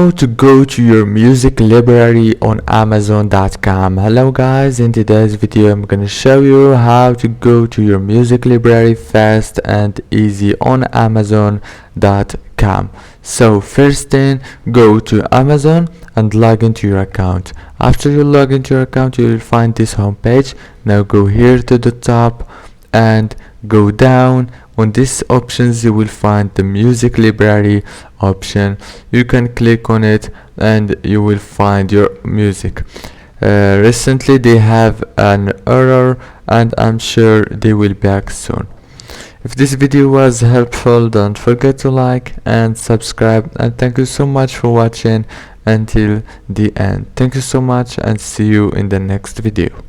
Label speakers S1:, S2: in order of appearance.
S1: how to go to your music library on Amazon.com. Hello guys, in today's video I'm gonna show you how to go to your music library fast and easy on Amazon.com. So first thing, go to Amazon and log into your account. After you log into your account, you will find this homepage. Now go here to the top and go down. On these options you will find the music library option. You can click on it and you will find your music. Recently they have an error and I'm sure they will be back soon. If this video was helpful, don't forget to like and subscribe, and thank you so much for watching until the end. Thank you so much and see you in the next video.